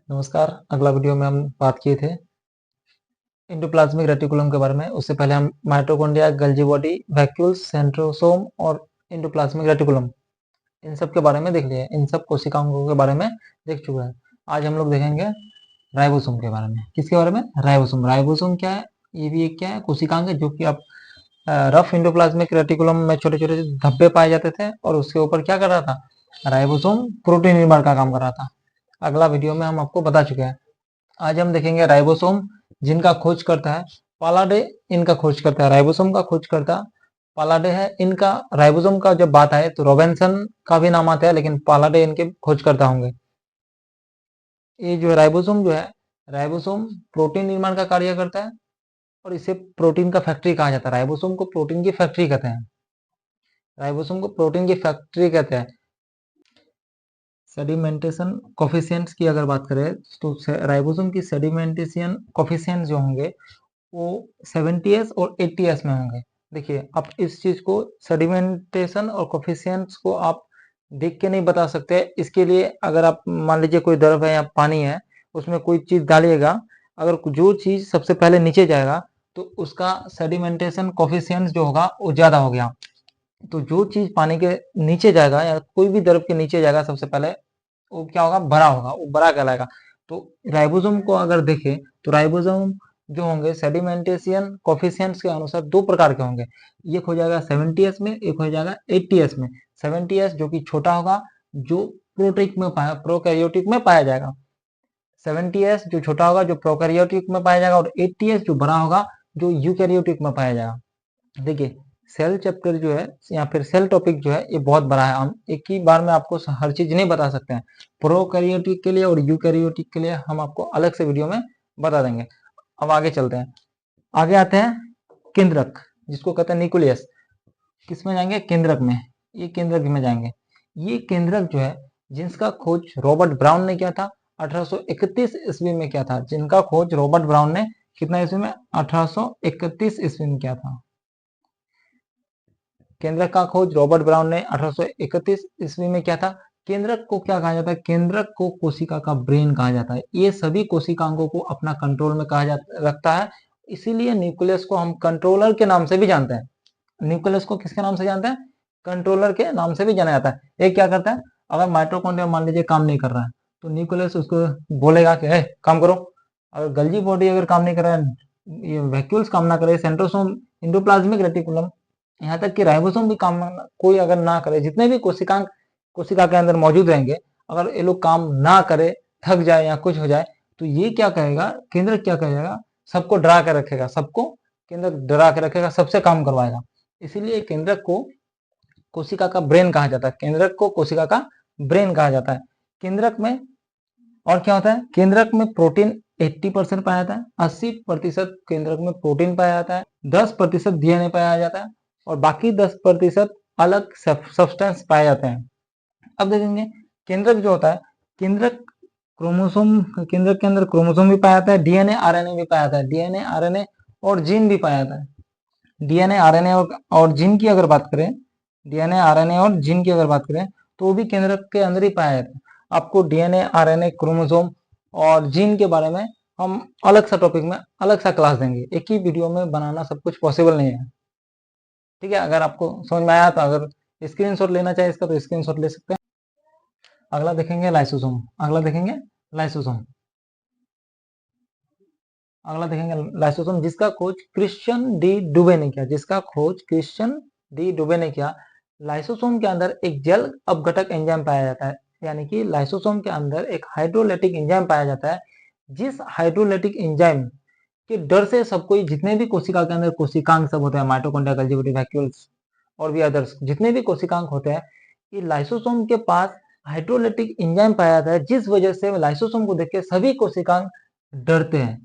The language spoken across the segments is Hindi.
नमस्कार। अगला वीडियो में हम बात किए थे एंडोप्लाज्मिक रेटिकुलम के बारे में। उससे पहले हम mitochondria, Golgi body, vacuoles, centrosome और एंडोप्लाज्मिक रेटिकुलम इन सब के बारे में देख लिए। इन सब कोशिकाओं के बारे में देख चुके हैं। आज हम लोग देखेंगे राइबोसोम के बारे में। किसके बारे में? राइबोसोम। राइबोसोम क्या है? ये भी एक क्या है? कोशिकांग है, जो कि आप रफ एंडोप्लाज्मिक रेटिकुलम में छोटे छोटे धब्बे पाए जाते थे और उसके ऊपर क्या कर रहा था? राइबोसोम प्रोटीन निर्माण का काम कर रहा था। अगला वीडियो में हम आपको बता चुके हैं। आज हम देखेंगे राइबोसोम, जिनका खोज करता है पालाडे। इनका खोज करता है, राइबोसोम का खोज करता पालाडे है। इनका राइबोसोम का जब बात आए तो रॉबिन्सन का भी नाम आता है, लेकिन पालाडे इनके खोज करता होंगे। ये जो राइबोसोम जो है, राइबोसोम प्रोटीन निर्माण का कार्य करता है और इसे प्रोटीन का फैक्ट्री कहा जाता है। राइबोसोम को प्रोटीन की फैक्ट्री कहते हैं। राइबोसोम को प्रोटीन की फैक्ट्री कहते हैं। सेडिमेंटेशन कोफिशिएंट्स की अगर बात करें तो राइबोसोम की सेडिमेंटेशन कोफिशिएंट्स जो होंगे वो 70s और 80s में होंगे। देखिए, आप इस चीज को सेडिमेंटेशन और कोफिशिएंट्स को आप देख के नहीं बता सकते। इसके लिए अगर आप मान लीजिए कोई द्रव है या पानी है, उसमें कोई चीज डालिएगा, अगर जो चीज सबसे पहले नीचे जाएगा तो उसका सेडिमेंटेशन कोफिशिएंट्स जो होगा वो ज्यादा हो गया। तो जो चीज पानी के नीचे जाएगा या कोई भी द्रव के नीचे जाएगा सबसे पहले, वो क्या होगा? बड़ा होगा, वो बड़ा कहलाएगा। तो राइबोसोम को अगर देखें तो राइबोसोम जो होंगे सेडिमेंटेशन कोफिशिएंट्स के अनुसार दो प्रकार के होंगे। एक हो जाएगा 70s में, एक हो जाएगा 80s में। 70s जो कि छोटा होगा, जो प्रोकैरियोटिक में पाया जाएगा। 70s जो छोटा होगा, जो प्रोकैरियोटिक में पाया जाएगा, और 80s जो बड़ा होगा, जो यूकैरियोटिक में पाया जाएगा। देखिए, सेल चैप्टर जो है या फिर सेल टॉपिक जो है ये बहुत बड़ा है। हम एक ही बार में आपको हर चीज नहीं बता सकते हैं। प्रोकैरियोटिक के लिए और यूकैरियोटिक के लिए हम आपको अलग से वीडियो में बता देंगे। अब आगे चलते हैं। आगे आते हैं केंद्रक, जिसको कहते हैं न्यूक्लियस। किसमें जाएंगे? केंद्रक में। ये केंद्रक में जाएंगे। ये केंद्रक जो है, जिसका खोज रॉबर्ट ब्राउन ने किया था 1831 ईस्वी में किया था। जिनका खोज रॉबर्ट ब्राउन ने कितना ईस्वी में? 1831 ईस्वी में किया था। केंद्रक का खोज रॉबर्ट ब्राउन ने 1831 ईस्वी में किया था। केंद्रक को क्या कहा जाता है? केंद्रक को कोशिका का ब्रेन कहा जाता है। ये सभी कोशिकांगों को अपना कंट्रोल में रखता है। इसीलिए न्यूक्लियस को हम कंट्रोलर के नाम से भी जानते हैं। न्यूक्लियस को किसके नाम से जानते हैं? कंट्रोलर के नाम से भी जाना जाता है। ये क्या करता है? अगर माइटोकॉन्ड्रिया मान लीजिए काम नहीं कर रहा है तो न्यूक्लियस उसको बोलेगा कि काम करो। अगर गोल्गी बॉडी अगर काम नहीं कर रहा है, ये वैक्यूल्स काम ना करे, सेंट्रोसोम, एंडोप्लाज्मिक रेटिकुलम, यहाँ तक कि राइबोसोम भी काम कोई अगर ना करे, जितने भी कोशिका के अंदर मौजूद रहेंगे, अगर ये लोग काम ना करे, थक जाए या कुछ हो जाए, तो ये क्या कहेगा? केंद्रक क्या कहेगा? सबको डरा के रखेगा, सबको केंद्रक डरा के रखेगा, सबसे काम करवाएगा। इसीलिए केंद्रक को कोशिका का ब्रेन कहा जाता है। केंद्रक को कोशिका का ब्रेन कहा जाता है। केंद्रक में और क्या होता है? केंद्रक में प्रोटीन 80% पाया जाता है। 80% केंद्रक में प्रोटीन पाया जाता है। 10% डीएनए पाया जाता है और बाकी 10% अलग सब्सटेंस पाए जाते हैं। अब देखेंगे केंद्रक जो होता है, केंद्रक क्रोमोसोम, केंद्रक के अंदर क्रोमोसोम भी पाया जाता है, डीएनए आरएनए भी पाया जाता है। डीएनए आरएनए और जीन भी पाया जाता है। डीएनए आरएनए और जीन की अगर बात करें, डीएनए आरएनए और जीन की अगर बात करें तो वो भी केंद्रक के अंदर ही पाया जाता है। आपको डीएनए आरएनए क्रोमोसोम और जीन के बारे में हम अलग सा टॉपिक में अलग सा क्लास देंगे। एक ही वीडियो में बनाना सब कुछ पॉसिबल नहीं है। ठीक है, अगर आपको समझ में आया तो अगर स्क्रीनशॉट लेना चाहे इसका तो स्क्रीनशॉट ले सकते हैं। अगला देखेंगे लाइसोसोम। अगला देखेंगे लाइसोसोम। अगला देखेंगे लाइसोसोम, जिसका खोज क्रिश्चियन डी डुबे ने किया। जिसका खोज क्रिश्चियन डी डुबे ने किया। लाइसोसोम के अंदर एक जल अपघटक एंजाइम पाया जाता है, यानी कि लाइसोसोम के अंदर एक हाइड्रोलाइटिक एंजाइम पाया जाता है। जिस हाइड्रोलाइटिक एंजाइम के डर से सब कोई, जितने भी कोशिका के अंदर कोशिकांग सब होते हैं, माइटोकॉन्ड्रिया, गोल्गी बॉडी, वैक्यूल्स और भी अदर्स, जितने भी कोशिकांग होते हैं, ये लाइसोसोम के पास हाइड्रोलाइटिक एंजाइम पाया जाता है, जिस वजह से लाइसोसोम को देख के सभी कोशिकांग डरते हैं।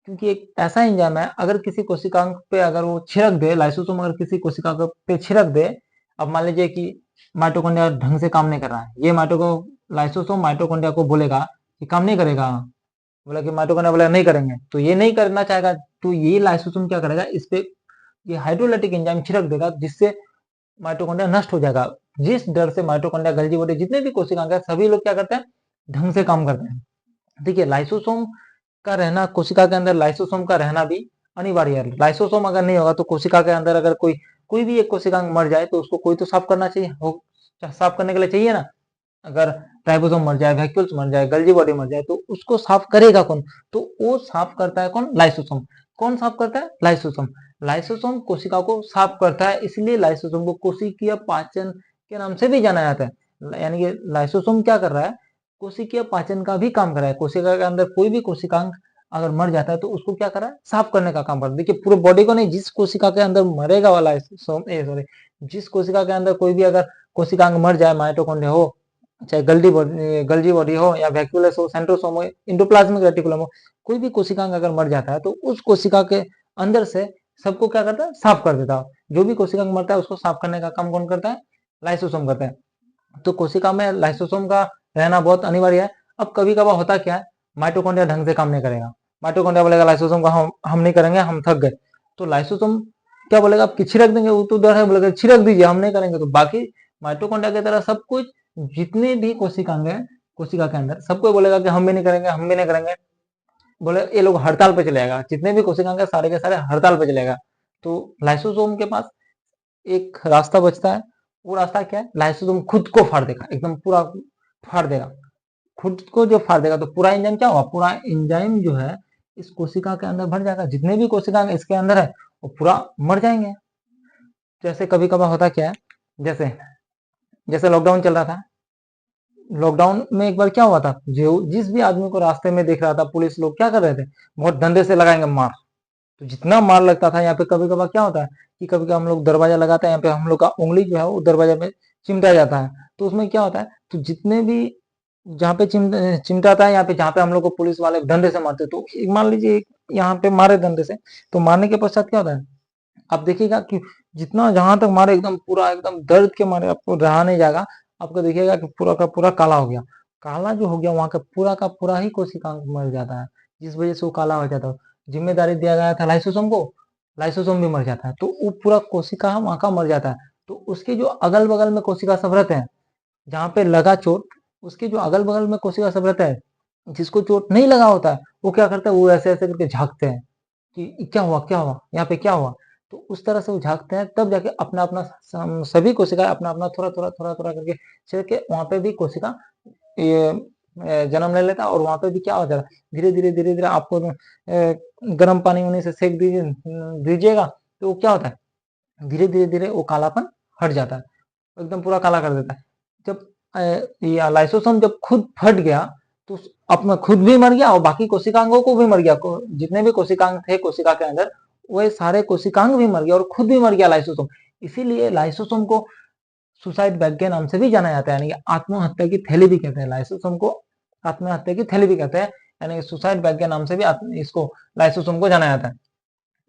क्योंकि एक ऐसा एंजाइम है, अगर किसी कोशिकांग पे अगर वो छिड़क दे, लाइसोसोम अगर किसी कोशिका पे छिड़क दे, अब मान लीजिए कि माइटोकॉन्ड्रिया ढंग से काम नहीं कर रहा है, ये लाइसोसोम माइटोकॉन्ड्रिया को बोलेगा कि काम नहीं करेगा, बोला कि माइटोकॉन्ड्रिया बोला नहीं करेंगे, तो ये नहीं करना चाहेगा, तो ये लाइसोसोम क्या करेगा? इस पे ये हाइड्रोलाइटिक एंजाइम छिड़क देगा, जिससे माइटोकॉन्ड्रिया नष्ट हो जाएगा। जिस डर से माइटोकॉन्ड्रिया, गोल्गी बॉडी, जितने भी कोशिकांग है, सभी लोग क्या करते हैं? ढंग से काम करते हैं। देखिए लाइसोसोम का रहना, कोशिका के अंदर लाइसोसोम का रहना भी अनिवार्य है। लाइसोसोम अगर नहीं होगा तो कोशिका के अंदर अगर कोई भी एक कोशिकांग मर जाए तो उसको कोई तो साफ करना चाहिए, साफ करने के लिए चाहिए ना। अगर राइबोसोम मर जाए, वैक्यूल्स मर जाए, गल्जी बॉडी मर जाए तो उसको साफ करेगा कौन? तो वो साफ करता है कौन? लाइसोसोम। कौन साफ करता है? लाइसोसोम। लाइसोसोम कोशिका को साफ करता है, इसलिए लाइसोसोम को कोशिकीय पाचन के नाम से भी जाना जाता है। यानी कि लाइसोसोम क्या कर रहा है? कोशिकीय पाचन का भी काम कर रहा है। कोशिका के अंदर कोई भी कोशिकांग अगर मर जाता है तो उसको क्या कर रहा है? साफ करने का काम कर रहा है। देखिए पूरे बॉडी को नहीं, जिस कोशिका के अंदर मरेगा वाला सॉरी, जिस कोशिका के अंदर कोई भी अगर कोशिकांग मर जाए, माइटोकॉन्ड्रिया हो, चाहे गल्जी बॉडी हो या वैक्यूलस हो, सेंट्रोसोम हो, इंडोप्लाज्मिक रेटिकुलम हो, कोई भी कोशिकांग अगर मर जाता है तो उस कोशिका के अंदर से सबको क्या करता है? साफ कर देता है। जो भी कोशिकांग मरता है उसको साफ करने का काम कौन करता है? लाइसोसोम करता है। तो कोशिका में लाइसोसोम का रहना बहुत अनिवार्य है। अब कभी कभार होता क्या है, माइटोकॉन्ड्रिया ढंग से काम नहीं करेगा, माइटोकॉन्ड्रिया बोलेगा लाइसोसोम का हम नहीं करेंगे, हम थक गए। तो लाइसोसोम क्या बोलेगा? आपकी छिड़क देंगे, वो तो डर है, बोलेगा छिड़क दीजिए, हम नहीं करेंगे। तो बाकी माइटोकॉन्ड्रिया की तरह सब कुछ, जितने भी कोशिकांग है कोशिका के अंदर, सबको बोलेगा कि हम भी नहीं करेंगे, हम भी नहीं करेंगे। बोले ये लोग हड़ताल पे चले जाएगा, जितने भी कोशिकांग है सारे के सारे हड़ताल पे चलेगा। तो लाइसोसोम के पास एक रास्ता बचता है। वो रास्ता क्या है? लाइसोसोम खुद को फाड़ देगा, एकदम पूरा फाड़ देगा। खुद को जो फाड़ देगा तो पूरा एंजाइम क्या होगा? पूरा एंजाइम जो है इस कोशिका के अंदर भर जाएगा। जितने भी कोशिका इसके अंदर है वो पूरा मर जाएंगे। जैसे कभी कभार होता क्या है, जैसे जैसे लॉकडाउन चल रहा था, लॉकडाउन में एक बार क्या हुआ था, जो जिस भी आदमी को रास्ते में देख रहा था, पुलिस लोग क्या कर रहे थे? बहुत धंधे से लगाएंगे मार। तो जितना मार लगता था यहाँ पे, कभी कभार क्या होता है कि कभी कभी हम लोग दरवाजा लगाते हैं, यहाँ पे हम लोग का उंगली जो है वो दरवाजा में चिमटा जाता है। तो उसमें क्या होता है, तो जितने भी जहाँ पे चिमटाता है, यहाँ पे जहाँ पे हम लोग को पुलिस वाले डंडे से मारते, तो मान लीजिए यहाँ पे मारे डंडे से, तो मारने के पश्चात क्या होता है, आप देखिएगा कि जितना जहां तक मारे एकदम पूरा एकदम दर्द के मारे आपको रहा नहीं जाएगा। आपको देखिएगा कि पूरा का पूरा काला हो गया। काला जो हो गया वहां का पूरा ही कोशिकांग मर जाता है, जिस वजह से वो काला हो जाता है। जिम्मेदारी दिया गया था लाइसोसोम को, लाइसोसोम भी मर जाता है, तो वो पूरा कोशिका वहां का मर जाता है। तो उसके जो अगल बगल में कोशिका सब रहते हैं, जहाँ पे लगा चोट, उसके जो अगल बगल में कोशिका सब रहता है, जिसको चोट नहीं लगा होता है, वो क्या करता है, वो ऐसे ऐसे करके झांकते हैं कि क्या हुआ, क्या हुआ, यहाँ पे क्या हुआ। तो उस तरह से वो झांकते हैं, तब जाके अपना अपना सभी कोशिका अपना अपना थोड़ा थोड़ा थोड़ा थोड़ा करके छिड़क के वहां पे भी कोशिका ये जन्म ले लेता है। और वहां पे भी क्या हो जाता है, धीरे धीरे धीरे धीरे आपको गर्म पानी उन्हीं से सेक दीजिएगा, तो वो क्या होता है, धीरे धीरे धीरे वो कालापन हट जाता है, एकदम पूरा काला कर देता है। जब ये लाइसोसोम जब खुद फट गया तो अपना खुद भी मर गया और बाकी कोशिकांगों को भी मर गया। जितने भी कोशिकांग थे कोशिका के अंदर, वो सारे कोशिकांग भी मर गया और खुद भी मर गया लाइसोसोम। इसीलिए लाइसोसोम को सुसाइड बैग के नाम से भी जाना जाता है, यानी कि आत्महत्या की थैली भी कहते हैं। लाइसोसोम को आत्महत्या की थैली भी कहते हैं, यानी कि सुसाइड बैग के नाम से भी इसको लाइसोसोम को जाना जाता है।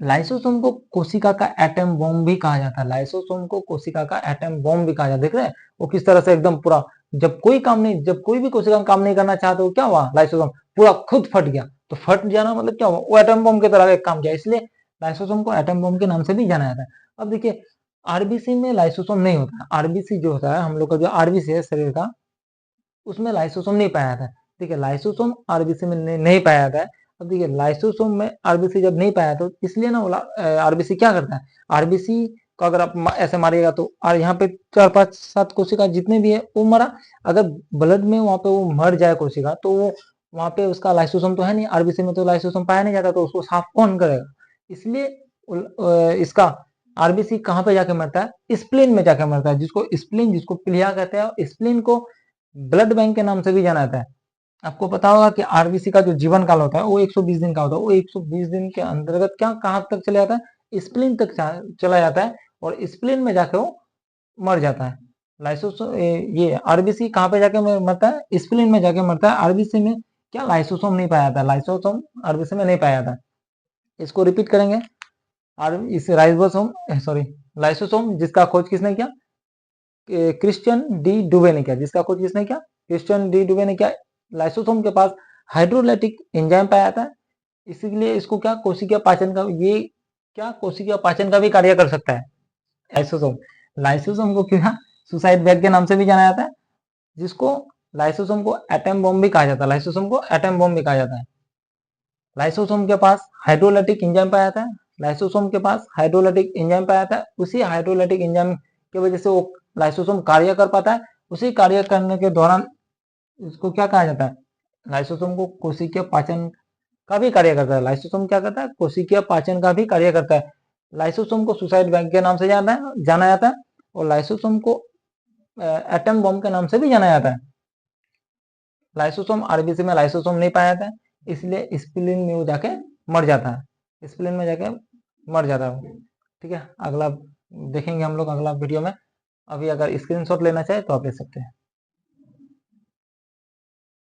लाइसोसोम को कोशिका का एटम बॉम्ब भी कहा जाता है। लाइसोसोम को कोशिका का एटम बॉम्ब भी कहा जाता है। देख रहे हैं वो किस तरह से एकदम पूरा, जब कोई भी कोशिका काम नहीं करना चाहता तो क्या हुआ, लाइसोसोम पूरा खुद फट गया। तो फट जाना मतलब क्या हुआ, वो एटम बॉम्ब की तरह एक काम किया, इसलिए लाइसोसोम को एटम बॉम्ब के नाम से भी जाना जाता है। अब देखिए आरबीसी में लाइसोसोम नहीं होता है। आरबीसी जो होता है हम लोग का, जो आरबीसी है शरीर का, उसमें लाइसोसोम नहीं पाया जाता है। ठीक है, लाइसोसोम आरबीसी में नहीं पाया जाता है। अब देखिए लाइसोसोम में आरबीसी जब नहीं पाया तो इसलिए ना आरबीसी क्या करता है, आरबीसी को अगर आप ऐसे मारिएगा तो और यहाँ पे 4 5 7 कोशिका जितने भी है वो मरा। अगर ब्लड में वहां पे वो मर जाए कोशिका तो वो वहां पे उसका लाइसोसोम तो है नहीं, आरबीसी में तो लाइसोसोम पाया नहीं जाता, तो उसको साफ कौन करेगा। इसलिए इसका आरबीसी कहाँ पे जाके मरता है, स्प्लीन में जाके मरता है, जिसको प्लिया कहते हैं। स्प्लीन को ब्लड बैंक के नाम से भी जाना जाता है। आपको पता होगा कि आरबीसी का जो जीवन काल होता है वो 120 दिन का होता है। वो 120 दिन के अंतर्गत क्या कहाँ तक चला जाता है, स्प्लीन तक चला जाता है, और स्प्लीन में जाके वो मर जाता है। लाइसोसोम ये आरबीसी कहाँ पे जाके मरता है, स्प्लीन में जाके मरता है। आरबीसी में क्या लाइसोसोम नहीं पाया जाता, लाइसोसोम आरबीसी में नहीं पाया जाता। इसको रिपीट करेंगे, इस राइबोसोम सॉरी लाइसोसोम जिसका खोज किसने किया, क्रिश्चियन डी डुबे ने किया। जिसका खोज किसने किया, क्रिश्चियन डी डुबे ने किया। लाइसोसोम के पास हाइड्रोलाइटिक एंजाइम पाया जाता है, इसीलिए इसको क्या कोशिकीय पाचन का, ये क्या कोशिकीय पाचन का भी कार्य कर सकता है लाइसोसोम। लाइसोसोम को क्या सुसाइड बैग के नाम से भी जाना जाता है, जिसको लाइसोसोम को एटम बॉम्ब भी कहा जाता है, लाइसोसोम को एटम बॉम्ब भी कहा जाता है। लाइसोसोम के पास हाइड्रोलाइटिक एंजाइम पाया जाता है, लाइसोसोम के पास हाइड्रोलाइटिक एंजाइम पाया जाता है। उसी हाइड्रोलाइटिक एंजाइम की वजह से वो लाइसोसोम कार्य कर पाता है। उसी कार्य करने के दौरान इसको क्या कहा जाता है, लाइसोसोम को कोशिकीय पाचन का भी कार्य करता है। लाइसोसोम क्या करता है, कोशिकीय पाचन का भी कार्य करता है। लाइसोसोम को सुसाइड बैंक के नाम से जाना जाता है और लाइसोसोम को एटम बॉम्ब के नाम से भी जाना जाता है। लाइसोसोम आरबीसी में लाइसोसोम नहीं पाया जाता है, इसलिए स्प्लीन में वो जाके मर जाता है, स्प्लीन में जाके मर जाता है। ठीक है, अगला देखेंगे हम लोग अगला वीडियो में। अभी अगर स्क्रीनशॉट लेना चाहे तो आप ले सकते हैं।